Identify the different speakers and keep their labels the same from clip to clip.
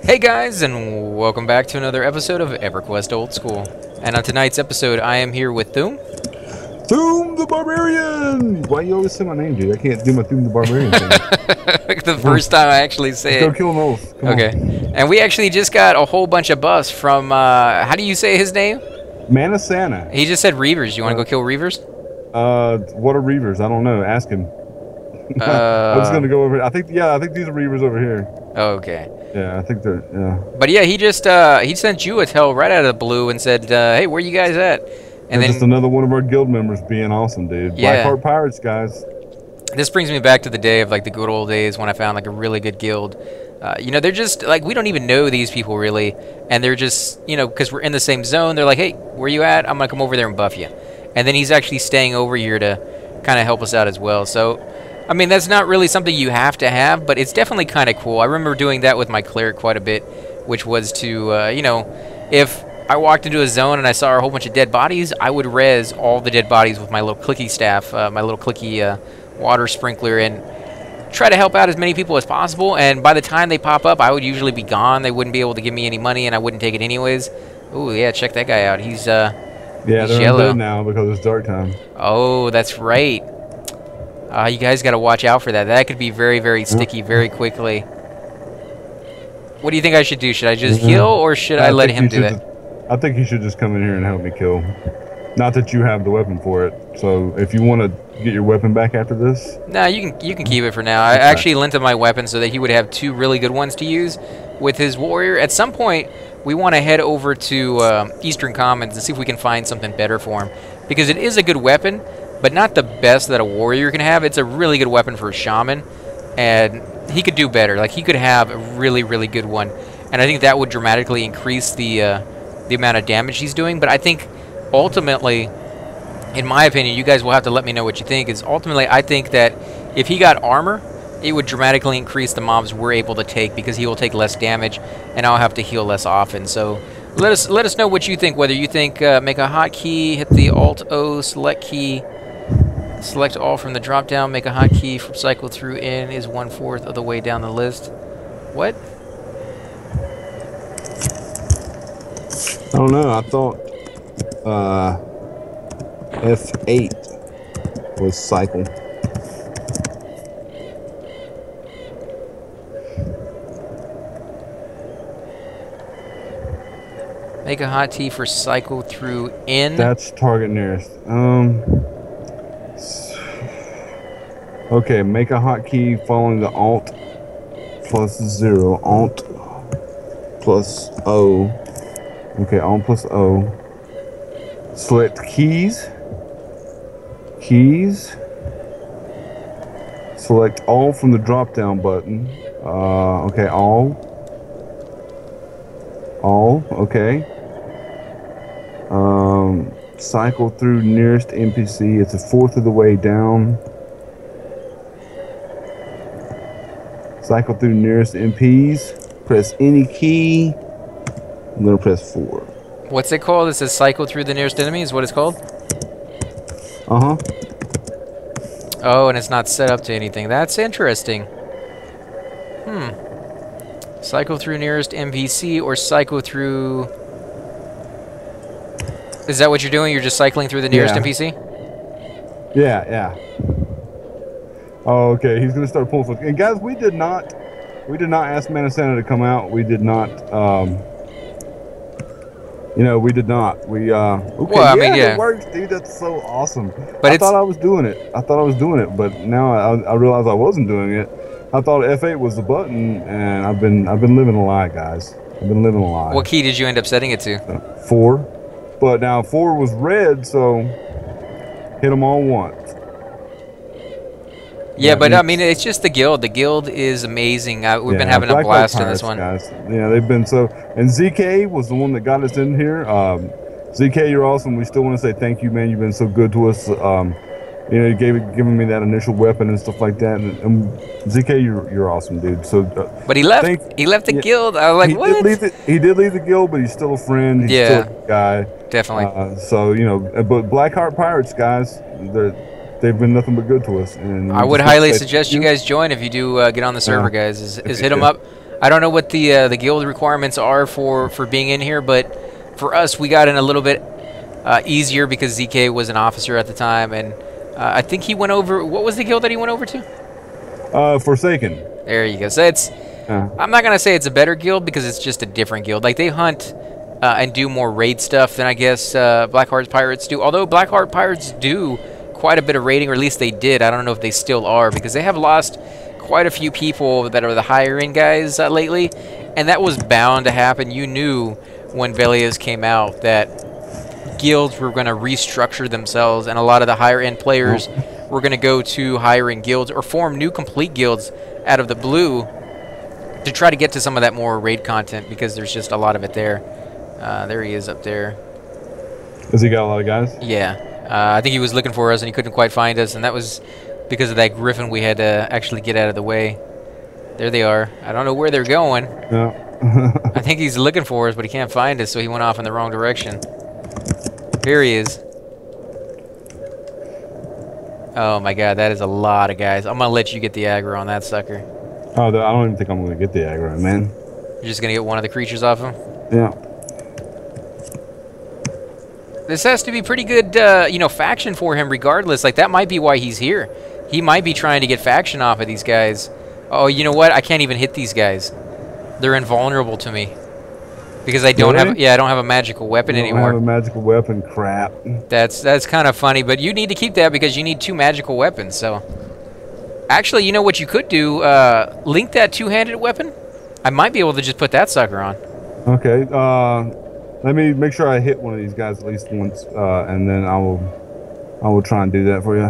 Speaker 1: Hey guys, and welcome back to another episode of Everquest Old School. And on tonight's episode, I am here with Thoom.
Speaker 2: Thoom the Barbarian! Why you always say my name, dude? I can't do my Thoom the Barbarian thing.
Speaker 1: The first time I actually say
Speaker 2: Let's go kill Knowles.
Speaker 1: Okay. And we actually just got a whole bunch of buffs from, how do you say his name?
Speaker 2: Mana Santa.
Speaker 1: He just said Revears. You want to go kill Revears?
Speaker 2: What are Revears? I don't know. Ask him. I was going to go over. I think these are Revears over here.
Speaker 1: Okay.
Speaker 2: Yeah, I think they're, yeah.
Speaker 1: But yeah, he just, he sent you a tell right out of the blue and said, hey, where you guys at? And then
Speaker 2: just another one of our guild members being awesome, dude.
Speaker 1: Yeah.
Speaker 2: Blackheart Pirates, guys.
Speaker 1: This brings me back to the day of, like, the good old days when I found, like, a really good guild. You know, they're just, like, we don't even know these people, really. And they're just, you know, because we're in the same zone, they're like, hey, where you at? I'm going to come over there and buff you. And then he's actually staying over here to kind of help us out as well. So, I mean, that's not really something you have to have, but it's definitely kind of cool. I remember doing that with my cleric quite a bit, which was to, you know, if I walked into a zone and I saw a whole bunch of dead bodies, I would res all the dead bodies with my little clicky staff, my little clicky water sprinkler, and try to help out as many people as possible. And by the time they pop up, I would usually be gone. They wouldn't be able to give me any money, and I wouldn't take it anyways. Ooh, yeah, check that guy out. He's,
Speaker 2: yeah,
Speaker 1: he's
Speaker 2: they're
Speaker 1: yellow
Speaker 2: undead now because it's dark time.
Speaker 1: Oh, that's right. You guys got to watch out for that. That could be very, very sticky very quickly. What do you think I should do? Should I just heal, or should I let him do it?
Speaker 2: I think he should just come in here and help me kill. Not that you have the weapon for it. So if you want to get your weapon back after this,
Speaker 1: nah, you can keep it for now. I actually lent him my weapon so that he would have two really good ones to use with his warrior. At some point, we want to head over to Eastern Commons and see if we can find something better for him, because it is a good weapon, but not the best that a warrior can have. It's a really good weapon for a shaman, and he could do better. Like, he could have a really, really good one, and I think that would dramatically increase the amount of damage he's doing. But I think ultimately, in my opinion, you guys will have to let me know what you think, is ultimately I think that if he got armor, it would dramatically increase the mobs we're able to take, because he will take less damage and I'll have to heal less often. So let us know what you think, whether you think make a hotkey, hit the Alt-O select key, select all from the drop down, make a hotkey from cycle through in is 1/4 of the way down the list. What?
Speaker 2: I don't know. I thought F8 was cycle.
Speaker 1: Make a hotkey for cycle through in.
Speaker 2: That's target nearest. Okay, make a hotkey following the Alt plus 0. Alt plus O. Okay, Alt plus O. Select keys. Keys. Select all from the drop down button. Okay, all. All, okay. Cycle through nearest NPC. It's 1/4 of the way down. Cycle through nearest MPs. Press any key. I'm gonna press 4.
Speaker 1: What's it called? It says cycle through the nearest enemy is what it's called?
Speaker 2: Uh-huh.
Speaker 1: Oh, and it's not set up to anything. That's interesting. Cycle through nearest NPC or cycle through... Is that what you're doing? You're just cycling through the nearest NPC?
Speaker 2: Yeah, yeah. Oh, okay. He's gonna start pulling stuff. And guys, we did not ask Mana Santa to come out. We did not. You know, we did not. We okay.
Speaker 1: Well, I mean, yeah,
Speaker 2: it works, dude. That's so awesome.
Speaker 1: But
Speaker 2: I thought I was doing it. But now I realized I wasn't doing it. I thought F8 was the button, and I've been living a lie, guys. I've been living a lie.
Speaker 1: What key did you end up setting it to?
Speaker 2: 4. But now 4 was red, so hit them all once.
Speaker 1: Yeah, but I mean, it's just the guild. The guild is amazing. We've been having a blast in this one.
Speaker 2: Guys. Yeah, they've been so. And ZK was the one that got us in here. ZK, you're awesome. We still want to say thank you, man. You've been so good to us. You know, giving me that initial weapon and stuff like that. And ZK, you're awesome, dude. So,
Speaker 1: but he left. He left the guild. I was like, what?
Speaker 2: He did leave the guild, but he's still a friend. He's still a guy.
Speaker 1: Definitely.
Speaker 2: So you know, but Blackheart Pirates, guys, they've been nothing but good to us. And
Speaker 1: I would highly suggest you guys join if you do get on the server, guys. Is hit them up. I don't know what the guild requirements are for being in here, but for us, we got in a little bit easier because ZK was an officer at the time, and I think he went over. What was the guild that he went over to?
Speaker 2: Forsaken.
Speaker 1: There you go. So it's. I'm not gonna say it's a better guild because it's just a different guild. Like they hunt and do more raid stuff than I guess Blackheart's Pirates do. Although Blackheart Pirates do quite a bit of raiding, or at least they did. I don't know if they still are because they have lost quite a few people that are the higher end guys lately, and that was bound to happen. You knew when Velias came out that guilds were going to restructure themselves, and a lot of the higher end players were going to go to higher end guilds or form new complete guilds out of the blue to try to get to some of that more raid content because there's just a lot of it there. There he is up there.
Speaker 2: Has he got a lot of guys?
Speaker 1: Yeah. I think he was looking for us and he couldn't quite find us, and that was because of that griffin we had to actually get out of the way. There they are. I don't know where they're going.
Speaker 2: Yeah.
Speaker 1: I think he's looking for us, but he can't find us, so he went off in the wrong direction. Here he is. Oh my god, that is a lot of guys. I'm gonna let you get the aggro on that sucker.
Speaker 2: Oh, I don't even think I'm gonna get the aggro, man.
Speaker 1: You're just gonna get one of the creatures off him?
Speaker 2: Yeah.
Speaker 1: This has to be pretty good, you know, faction for him regardless. Like, that might be why he's here. He might be trying to get faction off of these guys. Oh, you know what? I can't even hit these guys. They're invulnerable to me. Because I don't have... Yeah, I don't have a magical weapon anymore.
Speaker 2: I don't have a magical weapon. Crap.
Speaker 1: That's kind of funny, but you need to keep that because you need 2 magical weapons, so... Actually, you know what you could do? Link that 2-handed weapon. I might be able to just put that sucker on.
Speaker 2: Okay, let me make sure I hit one of these guys at least once, and then I will try and do that for you.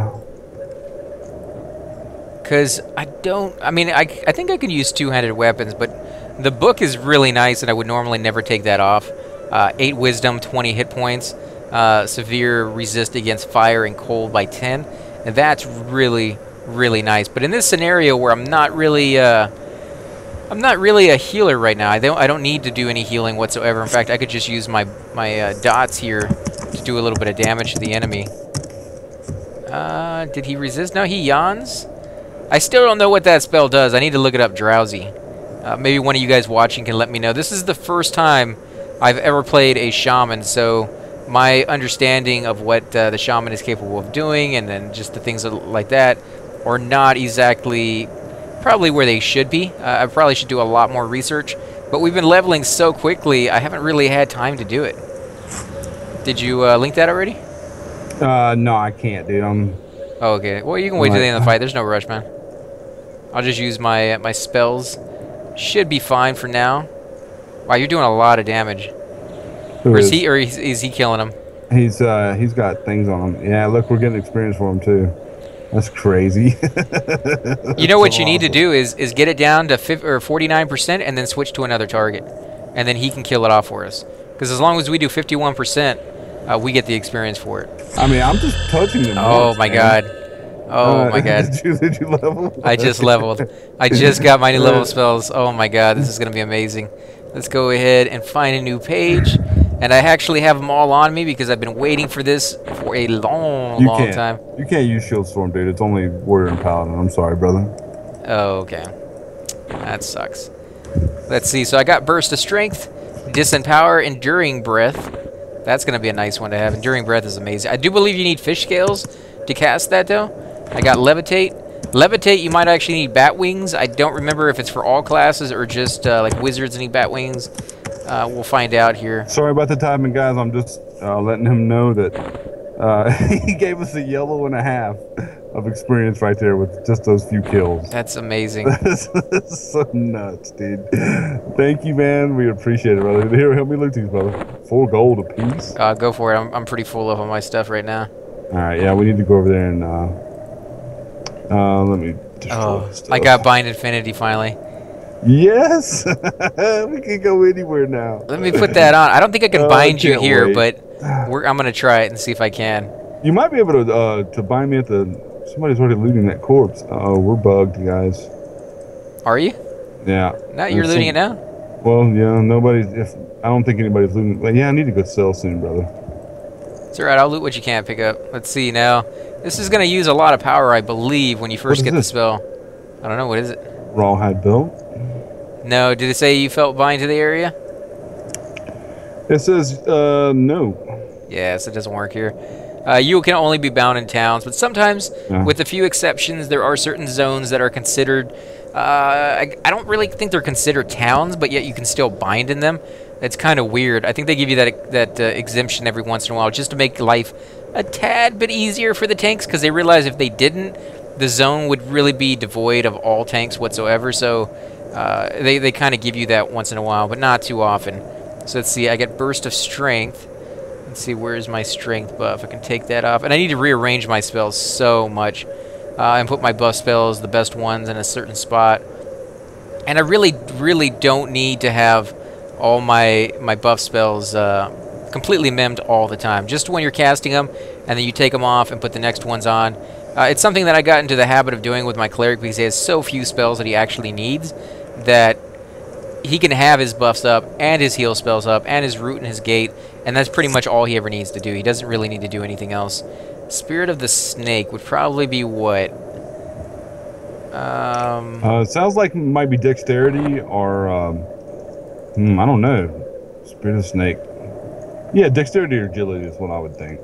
Speaker 2: Because
Speaker 1: I mean, I think I can use 2-handed weapons, but the book is really nice, and I would normally never take that off. 8 wisdom, 20 hit points, severe resist against fire and cold by 10, and that's really, really nice. But in this scenario where I'm not really a healer right now. I don't need to do any healing whatsoever. In fact, I could just use my dots here to do a little bit of damage to the enemy. Did he resist? No, he yawns. I still don't know what that spell does. I need to look it up. Drowsy. Maybe one of you guys watching can let me know. This is the first time I've ever played a shaman, so my understanding of what the shaman is capable of doing, and then just the things like that, are not exactly... probably where they should be. I probably should do a lot more research, but we've been leveling so quickly, I haven't really had time to do it. Did you link that already?
Speaker 2: No, I can't, dude.
Speaker 1: Oh, okay. Well, you can wait till the end of the fight. There's no rush, man. I'll just use my my spells. Should be fine for now. Wow, you're doing a lot of damage. Is he killing him?
Speaker 2: He's got things on him. Yeah, look, we're getting experience for him too. That's crazy.
Speaker 1: You know what you need to do is get it down to 49% and then switch to another target. And then he can kill it off for us. Because as long as we do 51%, we get the experience for it.
Speaker 2: I mean, I'm just touching them.
Speaker 1: Oh, my God. Oh, my God.
Speaker 2: Did you level?
Speaker 1: I just leveled. I just got my new level spells. Oh, my God. This is going to be amazing. Let's go ahead and find a new page. And I actually have them all on me because I've been waiting for this for a long time.
Speaker 2: You can't use Shield Storm, dude. It's only Warrior and Paladin. I'm sorry, brother.
Speaker 1: Oh, okay. That sucks. Let's see. So I got Burst of Strength, Disempower, Enduring Breath. That's going to be a nice one to have. Enduring Breath is amazing. I do believe you need Fish Scales to cast that, though. I got Levitate. Levitate, you might actually need Bat Wings. I don't remember if it's for all classes or just like Wizards need Bat Wings. We'll find out here.
Speaker 2: Sorry about the timing, guys. I'm just letting him know that he gave us a yellow and a half of experience right there with just those few kills.
Speaker 1: That's amazing.
Speaker 2: That's so nuts, dude. Thank you, man. We appreciate it, brother. Here, help me loot these, brother. 4 gold apiece.
Speaker 1: Go for it. I'm pretty full up on my stuff right now.
Speaker 2: All right, yeah, we need to go over there and let me destroy stuff.
Speaker 1: I got Bind Infinity finally.
Speaker 2: Yes! We can go anywhere now.
Speaker 1: Let me put that on. I don't think I can bind you here, but I'm going to try it and see if I can.
Speaker 2: You might be able to bind me at the... Somebody's already looting that corpse. Uh-oh, we're bugged, guys.
Speaker 1: Are you?
Speaker 2: Yeah.
Speaker 1: Now you're looting it now?
Speaker 2: Well, yeah, nobody's... I don't think anybody's looting... But yeah, I need to go sell soon, brother.
Speaker 1: It's alright, I'll loot what you can't pick up. Let's see now. This is going to use a lot of power, I believe, when you first get the spell. I don't know, what is it?
Speaker 2: Rawhide belt?
Speaker 1: No, did it say you felt bind to the area?
Speaker 2: It says no.
Speaker 1: Yes, it doesn't work here. You can only be bound in towns, but sometimes, with a few exceptions, there are certain zones that are considered... I don't really think they're considered towns, but yet you can still bind in them. It's kind of weird. I think they give you that exemption every once in a while just to make life a tad bit easier for the tanks, because they realize if they didn't, the zone would really be devoid of all tanks whatsoever. So they kind of give you that once in a while, but not too often. So let's see, I get Burst of Strength. Let's see, where's my Strength buff? I can take that off. And I need to rearrange my spells so much. And put my buff spells, the best ones, in a certain spot. And I really, really don't need to have all my buff spells completely memmed all the time. Just when you're casting them, and then you take them off and put the next ones on. It's something that I got into the habit of doing with my cleric because he has so few spells that he actually needs that he can have his buffs up and his heal spells up and his root and his gate, and that's pretty much all he ever needs to do. He doesn't really need to do anything else. Spirit of the Snake would probably be what?
Speaker 2: It sounds like it might be Dexterity or I don't know. Spirit of the Snake. Yeah, Dexterity or Agility is what I would think.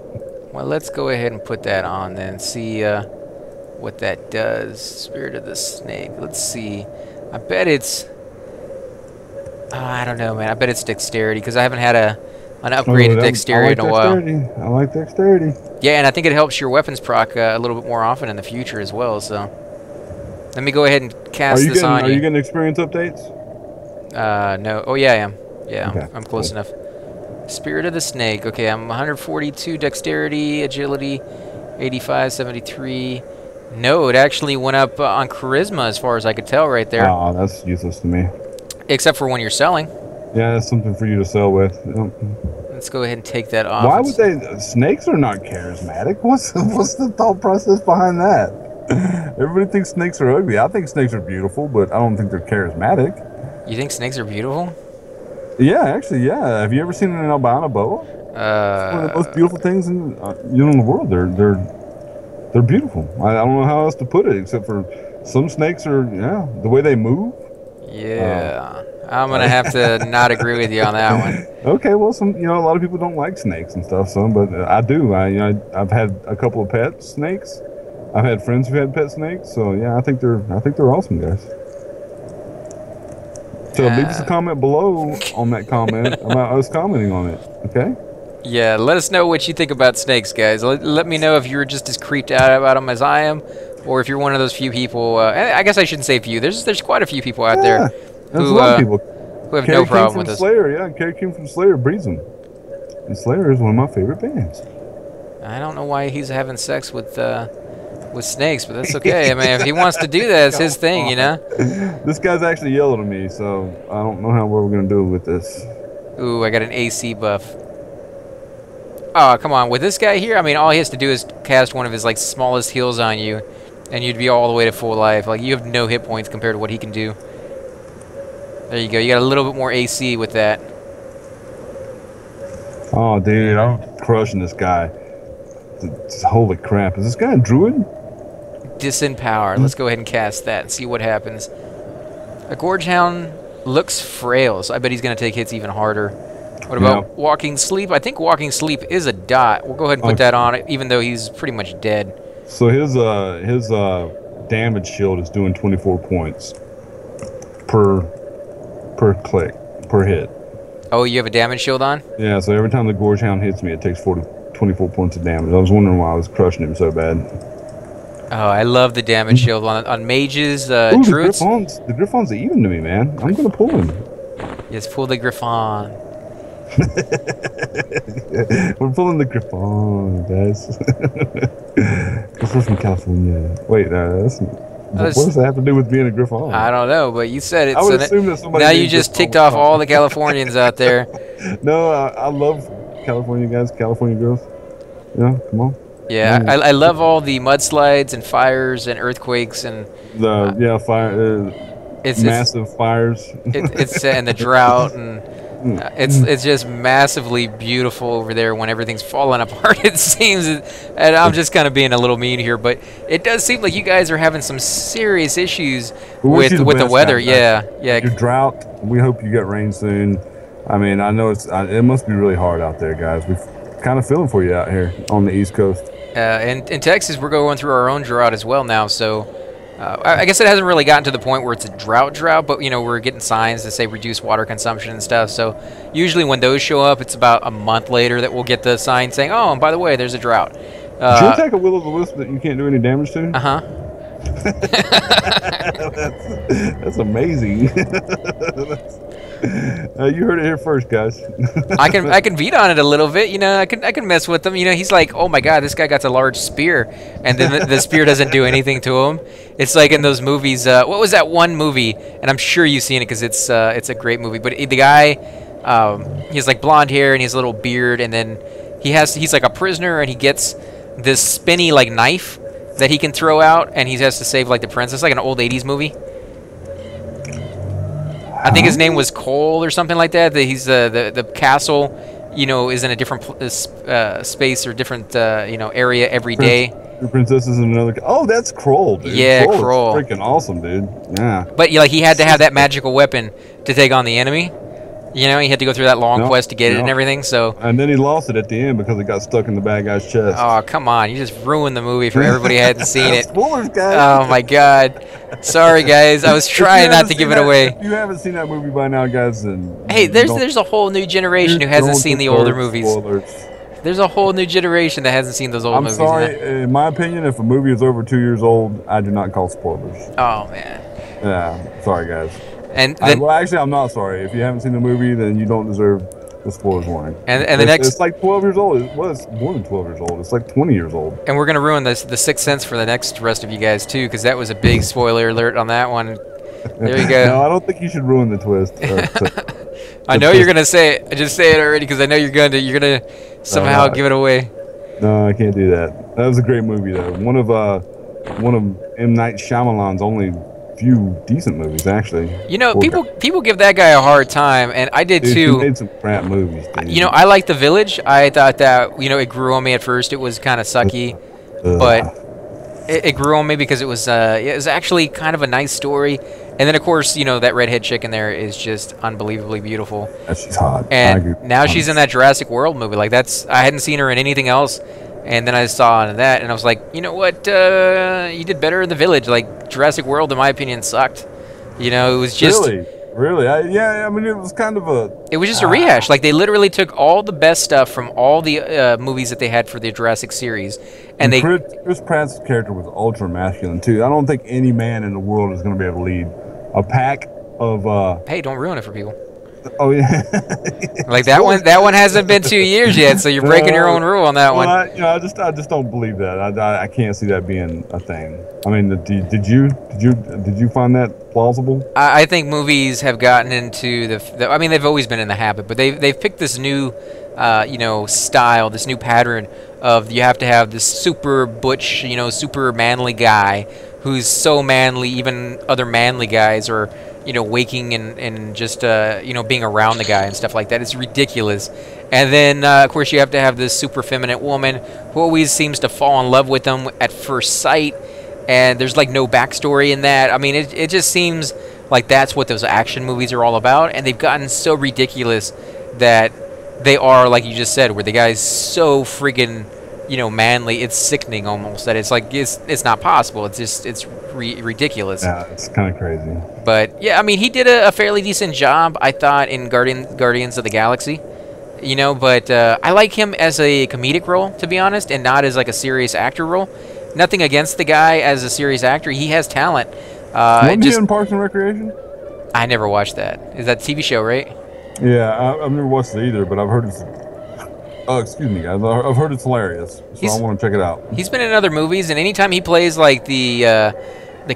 Speaker 1: Well, let's go ahead and put that on then. See what that does. Spirit of the Snake. Let's see. I bet it's... I don't know, man. I bet it's Dexterity because I haven't had an upgraded Dexterity in a while.
Speaker 2: I like Dexterity.
Speaker 1: Yeah, and I think it helps your weapons proc a little bit more often in the future as well. So let me go ahead and cast this on you.
Speaker 2: Are you getting experience updates?
Speaker 1: No. Oh, yeah, I am. Yeah,
Speaker 2: okay,
Speaker 1: I'm close enough. Spirit of the Snake. Okay, I'm 142 Dexterity, Agility, 85, 73. No, it actually went up on Charisma as far as I could tell right there.
Speaker 2: Oh, that's useless to me.
Speaker 1: Except for when you're selling.
Speaker 2: Yeah, that's something for you to sell with.
Speaker 1: Let's go ahead and take that off.
Speaker 2: Why would they... Snakes are not charismatic. What's the thought process behind that? Everybody thinks snakes are ugly. I think snakes are beautiful, but I don't think they're charismatic.
Speaker 1: You think snakes are beautiful?
Speaker 2: Yeah, actually, yeah. Have you ever seen an albino boa? It's one of the most beautiful things in the world. They're beautiful. I don't know how else to put it except for some snakes are the way they move.
Speaker 1: Yeah. I'm gonna have to not agree with you on that one.
Speaker 2: Okay, well, a lot of people don't like snakes and stuff, but I do. I've had a couple of pet snakes. I've had friends who had pet snakes, so yeah, I think they're awesome, guys. So leave us a comment below on that comment about us commenting on it. Okay?
Speaker 1: Yeah, let us know what you think about snakes, guys. Let me know if you're just as creeped out about them as I am, or if you're one of those few people. I guess I shouldn't say few. There's quite a few people out there.
Speaker 2: There's a lot of people
Speaker 1: who have no problem with this.
Speaker 2: Slayer, yeah, Kerry King from Slayer breeds them. And Slayer is one of my favorite bands.
Speaker 1: I don't know why he's having sex with snakes, but that's okay. I mean, if he wants to do that, it's his thing, you know?
Speaker 2: This guy's actually yelling at me, so I don't know what we're going to do with this.
Speaker 1: Ooh, I got an AC buff. Oh, come on. With this guy here, I mean, all he has to do is cast one of his, like, smallest heals on you, and you'd be all the way to full life. Like, you have no hit points compared to what he can do. There you go. You got a little bit more AC with that.
Speaker 2: Oh, dude, I'm crushing this guy. Holy crap. Is this guy a druid?
Speaker 1: Disempower. Let's go ahead and cast that and see what happens. A Gorgehound looks frail, so I bet he's going to take hits even harder. What about Walking Sleep? I think Walking Sleep is a dot. We'll go ahead and put that on it, even though he's pretty much dead.
Speaker 2: So his damage shield is doing 24 points per hit.
Speaker 1: Oh, you have a damage shield on?
Speaker 2: Yeah, so every time the Gorgehound hits me, it takes 24 points of damage. I was wondering why I was crushing him so bad.
Speaker 1: Oh, I love the damage shield on mages,
Speaker 2: Ooh,
Speaker 1: druids.
Speaker 2: The Griffon's even to me, man. I'm going to pull him.
Speaker 1: Yes, pull the Griffon.
Speaker 2: We're pulling the Griffon, guys. Because we're from California. Wait, what does that have to do with being a Griffon?
Speaker 1: I don't know, but you said it.
Speaker 2: I would assume that somebody...
Speaker 1: Now you just ticked off all the Californians out there.
Speaker 2: No, I love California guys, California girls. Yeah, come on.
Speaker 1: Yeah, I love all the mudslides and fires and earthquakes and...
Speaker 2: Fire... massive fires.
Speaker 1: It's and the drought and... It's just massively beautiful over there when everything's falling apart, it seems. And I'm just kind of being a little mean here, but it does seem like you guys are having some serious issues with the weather. Yeah.
Speaker 2: Your drought. We hope you get rain soon. I mean, I know it must be really hard out there, guys. We're kind of feeling for you out here on the East Coast.
Speaker 1: And in Texas, we're going through our own drought as well now, so I guess it hasn't really gotten to the point where it's a drought, but, you know, we're getting signs that say reduce water consumption and stuff, so usually when those show up, it's about a month later that we'll get the sign saying, oh, and by the way, there's a drought.
Speaker 2: Did you take a will-o'-the-wisp that you can't do any damage to?
Speaker 1: Uh-huh.
Speaker 2: That's amazing. You heard it here first, guys.
Speaker 1: I can beat on it a little bit, you know. I can mess with him. You know, he's like, oh my god, this guy got a large spear, and then the spear doesn't do anything to him. It's like in those movies. What was that one movie? And I'm sure you've seen it because it's a great movie. But the guy, he has like blonde hair and he has a little beard, and then he's like a prisoner, and he gets this spinny like knife that he can throw out, and he has to save like the princess, like an old '80s movie. I think his name was Cole or something like that. That he's the castle, you know, is in a different space or different you know, area every day.
Speaker 2: The princess is in another. Oh, that's Kroll, dude.
Speaker 1: Yeah, Kroll.
Speaker 2: Freaking awesome, dude. Yeah.
Speaker 1: But like he had to have that magical weapon to take on the enemy. You know, he had to go through that long quest to get it and everything. So.
Speaker 2: And then he lost it at the end because it got stuck in the bad guy's chest.
Speaker 1: Oh, come on! You just ruined the movie for everybody who hadn't seen it.
Speaker 2: Spoilers, guys.
Speaker 1: Oh my God! Sorry, guys. I was trying not to give it away.
Speaker 2: If you haven't seen that movie by now, guys, then
Speaker 1: hey, there's a whole new generation who hasn't seen the older movies.
Speaker 2: Spoilers.
Speaker 1: There's a whole new generation that hasn't seen those old movies.
Speaker 2: I'm sorry. In my opinion, if a movie is over 2 years old, I do not call spoilers.
Speaker 1: Oh man.
Speaker 2: Yeah. Sorry, guys.
Speaker 1: And then,
Speaker 2: well, actually, I'm not sorry. If you haven't seen the movie, then you don't deserve the spoilers warning.
Speaker 1: And the next,
Speaker 2: it's like 12 years old. It was more than 12 years old. It's like 20 years old.
Speaker 1: And we're gonna ruin the Sixth Sense for the next rest of you guys too, because that was a big spoiler alert on that one. There you go.
Speaker 2: No, I don't think you should ruin the twist.
Speaker 1: I know you're gonna say it. Just say it already, because I know you're gonna somehow give it away.
Speaker 2: No, I can't do that. That was a great movie though. One of M. Night Shyamalan's only few decent movies, actually.
Speaker 1: You know, people give that guy a hard time, and I did too.
Speaker 2: He made some crap movies, dude.
Speaker 1: You know, I liked The Village. I thought that, you know, it grew on me at first. It was kind of sucky, but it grew on me because it was actually kind of a nice story. And then, of course, you know, that redhead chick in there is just unbelievably beautiful.
Speaker 2: She's hot.
Speaker 1: And now she's in that Jurassic World movie. Like, I hadn't seen her in anything else. And then I saw that, and I was like, you know what? You did better in The Village. Like, Jurassic World, in my opinion, sucked. You know, it was just...
Speaker 2: Really? I mean, it was kind of a...
Speaker 1: It was just a rehash. Like, they literally took all the best stuff from all the movies that they had for the Jurassic series, and they...
Speaker 2: Chris Pratt's character was ultra masculine, too. I don't think any man in the world is going to be able to lead a pack of...
Speaker 1: Hey, don't ruin it for people.
Speaker 2: Oh yeah,
Speaker 1: like that one hasn't been 2 years yet, so you're breaking your own rule on that one.
Speaker 2: I just don't believe that. I can't see that being a thing. I mean, did you find that plausible?
Speaker 1: I think movies have gotten into I mean, they've always been in the habit, but they've picked this new, you know, style, this new pattern of you have to have this super butch, you know, super manly guy who's so manly, even other manly guys are, you know, waking and just, you know, being around the guy and stuff like that. It's ridiculous. And then, of course, you have to have this super feminine woman who always seems to fall in love with him at first sight. And there's, like, no backstory in that. I mean, it just seems like that's what those action movies are all about. And they've gotten so ridiculous that they are, like you just said, where the guy's so friggin', you know, manly, it's sickening almost, that it's like it's not possible. It's just it's ridiculous.
Speaker 2: Yeah, it's kind of crazy.
Speaker 1: But yeah, I mean, he did a fairly decent job, I thought, in Guardians of the Galaxy. You know, but I like him as a comedic role, to be honest, and not as like a serious actor role. Nothing against the guy as a serious actor; he has talent.
Speaker 2: Wasn't he in Parks and Recreation?
Speaker 1: I never watched that. Is that a TV show, right?
Speaker 2: Yeah, I've never watched it either, but I've heard it's. Oh, excuse me, guys. I've heard it's hilarious, so I want to check it out. He's
Speaker 1: been in other movies, and anytime he plays like the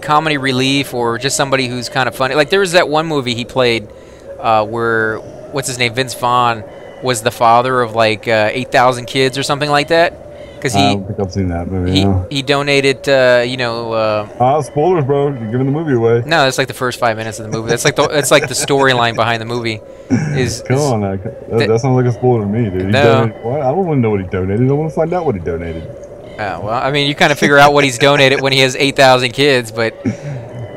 Speaker 1: comedy relief or just somebody who's kind of funny, like there was that one movie he played where what's his name, Vince Vaughn was the father of like 8,000 kids or something like that. because
Speaker 2: I don't think I've seen that movie.
Speaker 1: he
Speaker 2: No.
Speaker 1: he donated, you know.
Speaker 2: Spoilers, bro. You're giving the movie away.
Speaker 1: No, that's like the first 5 minutes of the movie. That's like the storyline behind the movie.
Speaker 2: Come on, that sounds like a spoiler to me, dude. He
Speaker 1: No.
Speaker 2: donated, what? I don't want to know what he donated. I want to find out what he donated.
Speaker 1: Well, I mean, you kind of figure out what he's donated when he has 8,000 kids, but.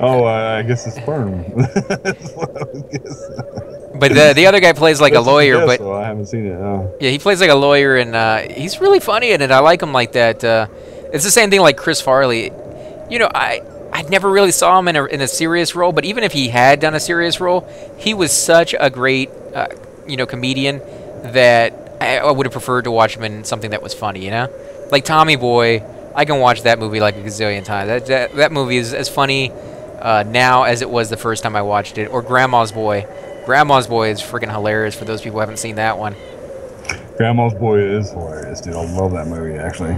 Speaker 2: Oh, I guess it's sperm. That's what I was guessing.
Speaker 1: But the other guy plays like a lawyer,
Speaker 2: guess,
Speaker 1: but
Speaker 2: so I haven't seen it.
Speaker 1: yeah, he plays like a lawyer, and he's really funny in it. I like him like that. It's the same thing like Chris Farley. You know, I never really saw him in a serious role, but even if he had done a serious role, he was such a great comedian that I would have preferred to watch him in something that was funny. You know, like Tommy Boy. I can watch that movie like a gazillion times. That movie is as funny now as it was the first time I watched it. Or Grandma's Boy. Grandma's Boy is freaking hilarious for those people who haven't seen that one.
Speaker 2: Grandma's Boy is hilarious, dude. I love that movie, actually.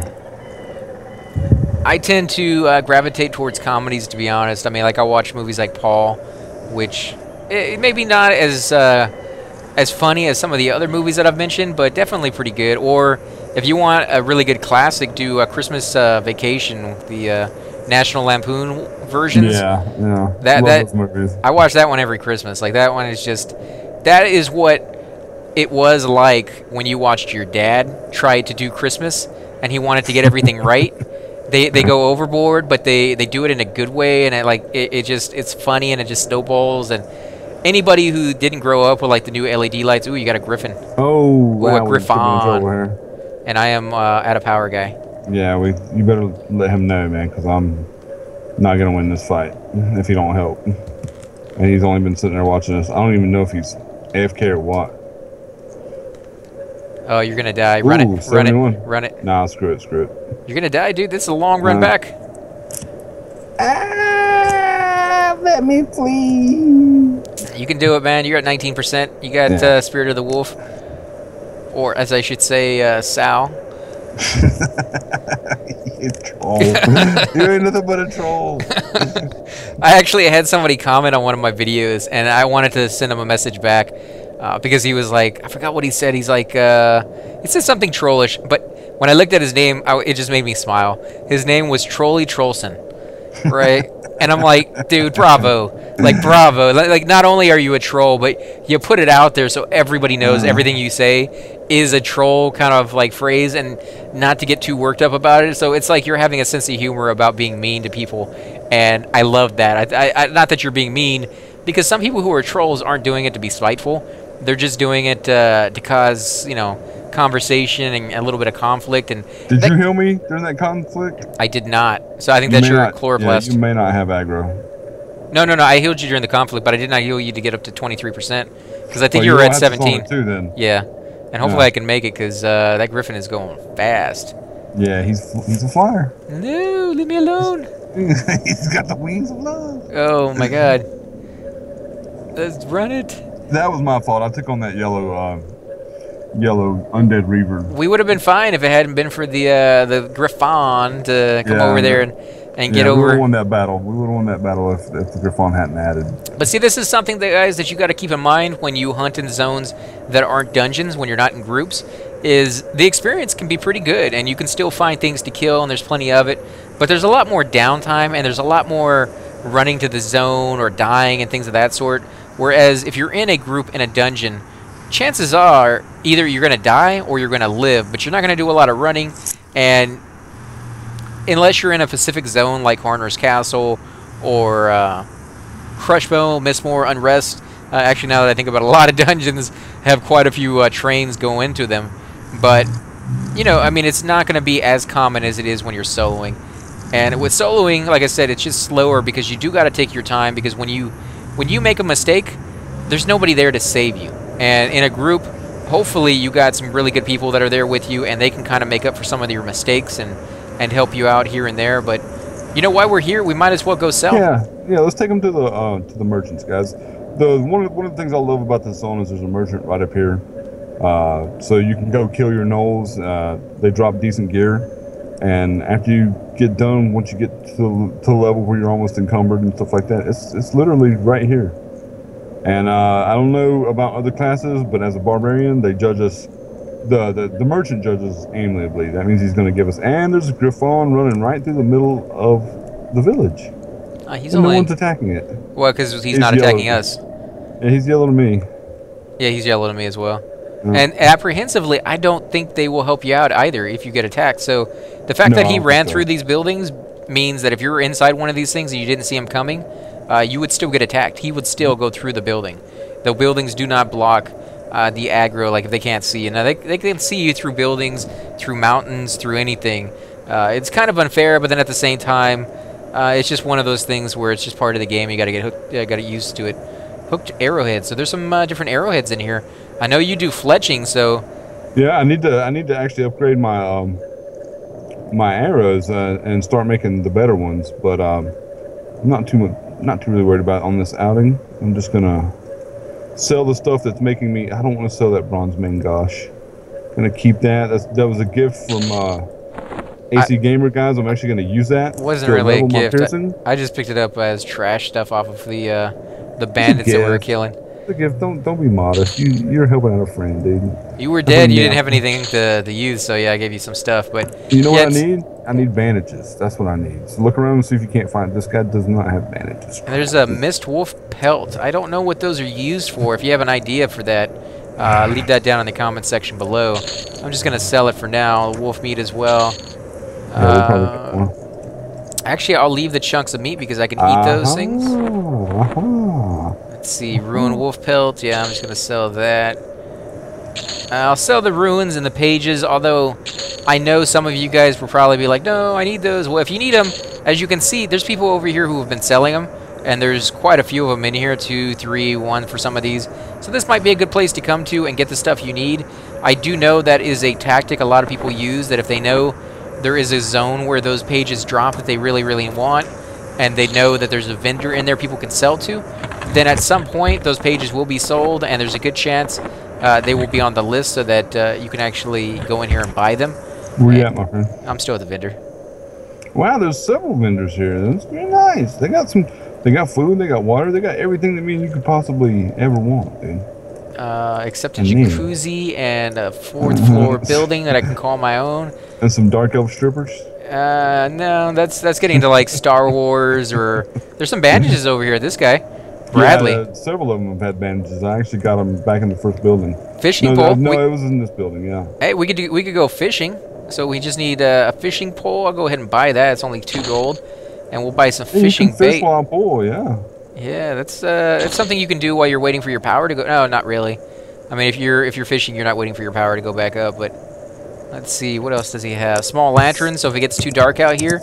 Speaker 1: I tend to gravitate towards comedies, to be honest. I mean, like I watch movies like Paul, which maybe not as funny as some of the other movies that I've mentioned, but definitely pretty good. Or if you want a really good classic, do a Christmas Vacation, the National Lampoon versions.
Speaker 2: Yeah.
Speaker 1: Those movies. I watch that one every Christmas. Like that one is that is what it was like when you watched your dad try to do Christmas and he wanted to get everything right. They go overboard, but they do it in a good way, and it's funny, and it just snowballs. And anybody who didn't grow up with like the new LED lights, ooh, you got a Griffin.
Speaker 2: Oh,
Speaker 1: a Griffon. And I am at a power guy.
Speaker 2: Yeah, you better let him know, man, because I'm not gonna win this fight if he don't help. And he's only been sitting there watching us. I don't even know if he's AFK or what.
Speaker 1: Oh, you're gonna die. Run it.
Speaker 2: Nah, screw it.
Speaker 1: You're gonna die, dude. This is a long run back.
Speaker 2: Let me please.
Speaker 1: You can do it, man. You're at 19%. You got Spirit of the Wolf. Or, as I should say, Sal.
Speaker 2: You troll. You ain't nothing but a troll.
Speaker 1: I actually had somebody comment on one of my videos, and I wanted to send him a message back because he was like, I forgot what he said. He's like, he said something trollish, but when I looked at his name, it just made me smile. His name was Trolly Trollson, right? And I'm like, dude, bravo. Like, bravo. Like, not only are you a troll, but you put it out there so everybody knows everything you say is a troll kind of like phrase, and not to get too worked up about it. So it's like you're having a sense of humor about being mean to people, and I love that. I not that you're being mean, because some people who are trolls aren't doing it to be spiteful. They're just doing it to cause, conversation and a little bit of conflict. And
Speaker 2: did you heal me during that conflict?
Speaker 1: I did not. So I think that's your chloroplast.
Speaker 2: Yeah, you may not have aggro.
Speaker 1: No. I healed you during the conflict, but I did not heal you to get up to 23%, because I think you were at 17.
Speaker 2: Too, then.
Speaker 1: Yeah, and hopefully I can make it, because that Griffin is going fast.
Speaker 2: Yeah, he's a flyer.
Speaker 1: No, leave me alone.
Speaker 2: He's got the wings of love.
Speaker 1: Oh my God. Let's run it.
Speaker 2: That was my fault. I took on that yellow undead reaver.
Speaker 1: We would have been fine if it hadn't been for the Griffon to come over there and get over.
Speaker 2: We would have won that battle. We would have won that battle if the Griffon hadn't added.
Speaker 1: But see, this is something, that you got to keep in mind when you hunt in zones that aren't dungeons, when you're not in groups, is the experience can be pretty good, and you can still find things to kill, and there's plenty of it. But there's a lot more downtime, and there's a lot more running to the zone or dying and things of that sort. Whereas if you're in a group in a dungeon, chances are either you're going to die or you're going to live, but you're not going to do a lot of running. And unless you're in a Pacific zone like Horner's Castle or Crushbone, Mistmore, Unrest, actually now that I think about it, a lot of dungeons have quite a few trains go into them. But, I mean, it's not going to be as common as it is when you're soloing. And with soloing, like I said, it's just slower, because you do got to take your time, because when you make a mistake, there's nobody there to save you. And in a group, hopefully you got some really good people that are there with you, and they can kind of make up for some of your mistakes and help you out here and there. But while we're here, we might as well go sell.
Speaker 2: Yeah. Let's take them to the merchants, guys. One of the things I love about this zone is there's a merchant right up here, so you can go kill your gnolls. They drop decent gear, and after you get done, once you get to the level where you're almost encumbered and stuff like that, it's literally right here. And I don't know about other classes, but as a barbarian, they judge us The merchant judges amiably. That means he's going to give us. And there's a Griffon running right through the middle of the village.
Speaker 1: He's
Speaker 2: and
Speaker 1: only...
Speaker 2: no one's attacking it.
Speaker 1: Well, because he's not attacking us.
Speaker 2: Yeah, he's yellow to me.
Speaker 1: Yeah, he's yellow to me as well. And apprehensively, I don't think they will help you out either if you get attacked. So the fact that he ran through these buildings means that if you're inside one of these things and you didn't see him coming, you would still get attacked. He would still go through the building. The buildings do not block the aggro, like if they can't see you. Now, they can see you through buildings, through mountains, through anything. It's kind of unfair, but then at the same time, it's just one of those things where it's just part of the game. You got to get hooked, got to get used to it. Hooked arrowheads. So there's some different arrowheads in here. I know you do fletching, so...
Speaker 2: Yeah, I need to actually upgrade my my arrows and start making the better ones. But I'm not too really worried about it on this outing. I'm just gonna sell the stuff that's making me... I don't want to sell that bronze mangosh. Gonna keep that. That was a gift from AC Gamer guys. I'm actually gonna use that.
Speaker 1: Wasn't really a gift. I just picked it up as trash stuff off of the bandits that we were killing.
Speaker 2: It's a gift. Don't be modest. You're helping out a friend, dude.
Speaker 1: You were dead. You didn't have anything to use, so yeah, I gave you some stuff. But
Speaker 2: you know what I need? I need bandages. That's what I need. So look around and see if you can't find it. This guy does not have bandages.
Speaker 1: And there's a mist wolf pelt. I don't know what those are used for. If you have an idea for that, leave that down in the comment section below. I'm just gonna sell it for now. Wolf meat as well.
Speaker 2: Yeah, we'll probably get one.
Speaker 1: Actually, I'll leave the chunks of meat because I can eat those things. Let's see, ruin wolf pelt. Yeah, I'm just gonna sell that. I'll sell the ruins and the pages, although I know some of you guys will probably be like, no, I need those. Well, if you need them, as you can see, there's people over here who have been selling them, and there's quite a few of them in here, 2, 3, 1 for some of these. So this might be a good place to come to and get the stuff you need. I do know that is a tactic a lot of people use, that if they know there is a zone where those pages drop that they really, really want, and they know that there's a vendor in there people can sell to, then at some point those pages will be sold, and there's a good chance they will be on the list so that you can actually go in here and buy them.
Speaker 2: Where you at, my friend?
Speaker 1: I'm still at the vendor. Wow,
Speaker 2: there's several vendors here. That's very nice. They got food, they got water, they got everything that you could possibly ever want, dude.
Speaker 1: Except a jacuzzi and a 4th floor building that I can call my own.
Speaker 2: And some dark elf strippers?
Speaker 1: No, that's getting into like Star Wars, or there's some bandages over here. This guy, Bradley.
Speaker 2: Yeah, several of them have had bandages. I actually got them back in the first building.
Speaker 1: Fishing pole?
Speaker 2: No, it was in this building. Yeah.
Speaker 1: Hey, we could go fishing. So we just need a fishing pole. I'll go ahead and buy that. It's only 2 gold, and we'll buy some fishing
Speaker 2: you can fish
Speaker 1: bait.
Speaker 2: while on pole, yeah.
Speaker 1: Yeah, that's something you can do while you're waiting for your power to go. No, not really. I mean, if you're fishing, you're not waiting for your power to go back up. But let's see, what else does he have? Small lantern. So if it gets too dark out here,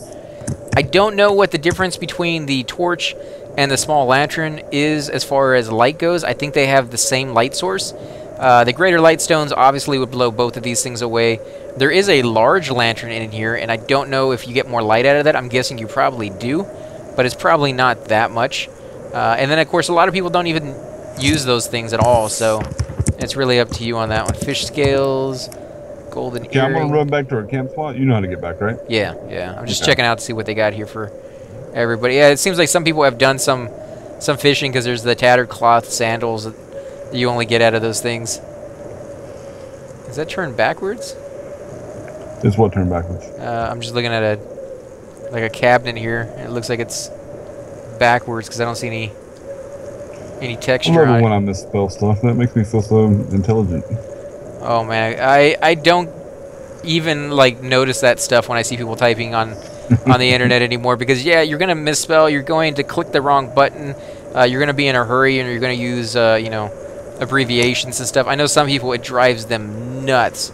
Speaker 1: I don't know what the difference between the torch and the small lantern is as far as light goes. I think they have the same light source. The greater light stones obviously would blow both of these things away. There is a large lantern in here, and I don't know if you get more light out of that. I'm guessing you probably do, but it's probably not that much. And then, of course, a lot of people don't even use those things at all, so it's really up to you on that one. Fish scales, golden earring.
Speaker 2: Yeah, I'm going to run back to our camp spot. You know how to get back, right?
Speaker 1: Yeah. I'm just checking out to see what they got here for everybody. Yeah, it seems like some people have done some fishing because there's the tattered cloth sandals that you only get out of those things. Is that turned backwards?
Speaker 2: It's what turned backwards?
Speaker 1: I'm just looking at a cabinet here, and it looks like it's backwards because I don't see any texture
Speaker 2: I love
Speaker 1: on
Speaker 2: it
Speaker 1: it.
Speaker 2: when I misspell stuff. That makes me feel so intelligent.
Speaker 1: Oh man, I don't even like notice that stuff when I see people typing on the internet anymore, because yeah, you're gonna misspell, you're going to click the wrong button, you're gonna be in a hurry, and you're gonna use you know, abbreviations and stuff. I know some people, it drives them nuts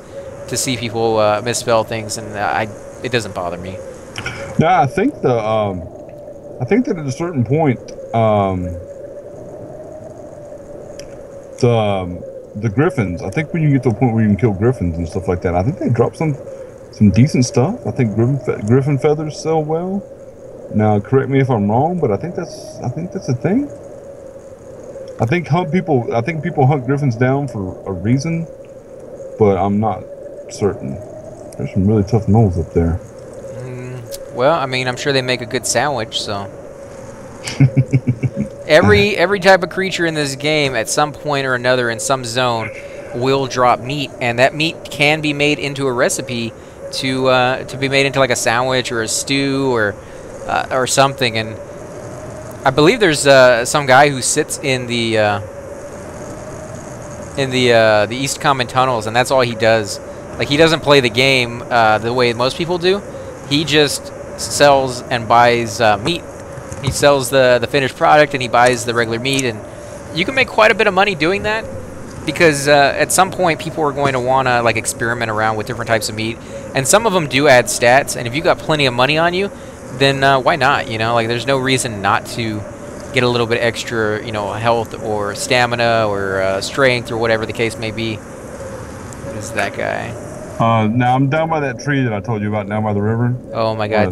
Speaker 1: to see people misspell things, and it doesn't bother me.
Speaker 2: Yeah, I think that at a certain point, the griffins. I think when you get to a point where you can kill griffins and stuff like that, I think they drop some decent stuff. I think griffin feathers sell well. Now, correct me if I'm wrong, but I think that's a thing. I think people hunt griffins down for a reason, but I'm not certain. There's some really tough moles up there.
Speaker 1: Well, I mean, I'm sure they make a good sandwich, so. Every type of creature in this game, at some point or another, in some zone, will drop meat, and that meat can be made into a recipe to be made into like a sandwich or a stew or something. And I believe there's some guy who sits in the East Common tunnels, and that's all he does. Like, he doesn't play the game the way most people do. He just sells and buys meat. He sells the finished product, and he buys the regular meat, and you can make quite a bit of money doing that, because at some point people are going to want to like experiment around with different types of meat, and some of them do add stats. And if you got plenty of money on you, then why not? You know, like, there's no reason not to get a little bit extra, you know, health or stamina or strength or whatever the case may be. What is that guy?
Speaker 2: Now I'm down by that tree that I told you about, down by the river.
Speaker 1: Oh my God!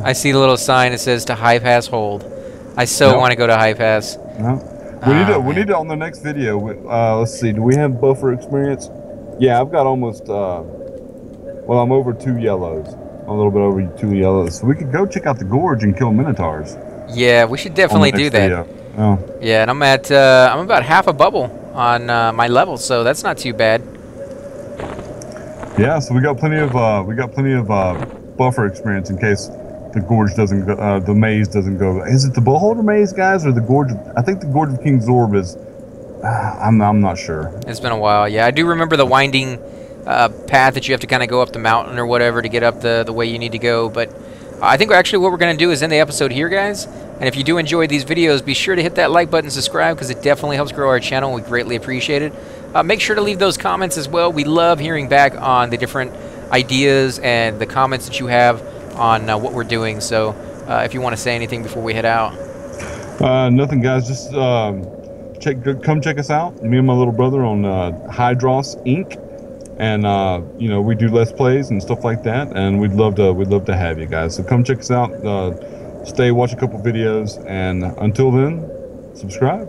Speaker 1: I see the little sign that says to high pass hold. I so want to go to high pass.
Speaker 2: No. We need to on the next video. Let's see. Do we have buffer experience? Yeah, I've got almost. Well, I'm over 2 yellows. A little bit over 2 yellows. So we could go check out the gorge and kill minotaurs.
Speaker 1: Yeah, we should definitely do that.
Speaker 2: Oh.
Speaker 1: Yeah, and I'm at I'm about half a bubble on my level, so that's not too bad.
Speaker 2: Yeah, so we got plenty of buffer experience in case the gorge doesn't go, the maze doesn't go. Is it the Beholder maze, guys, or the gorge? I think the gorge of King Zorb is. I'm not sure.
Speaker 1: It's been a while. Yeah, I do remember the winding path that you have to kind of go up the mountain or whatever to get up the way you need to go. But I think actually what we're going to do is end the episode here, guys. And if you do enjoy these videos, be sure to hit that like button, subscribe, because it definitely helps grow our channel. We greatly appreciate it. Make sure to leave those comments as well. We love hearing back on the different ideas and the comments that you have on what we're doing. So if you want to say anything before we head out.
Speaker 2: Nothing, guys. Just come check us out. Me and my little brother on Hydros Inc. And you know, we do Let's Plays and stuff like that. And we'd love to have you guys. So come check us out. Watch a couple videos, and until then, subscribe.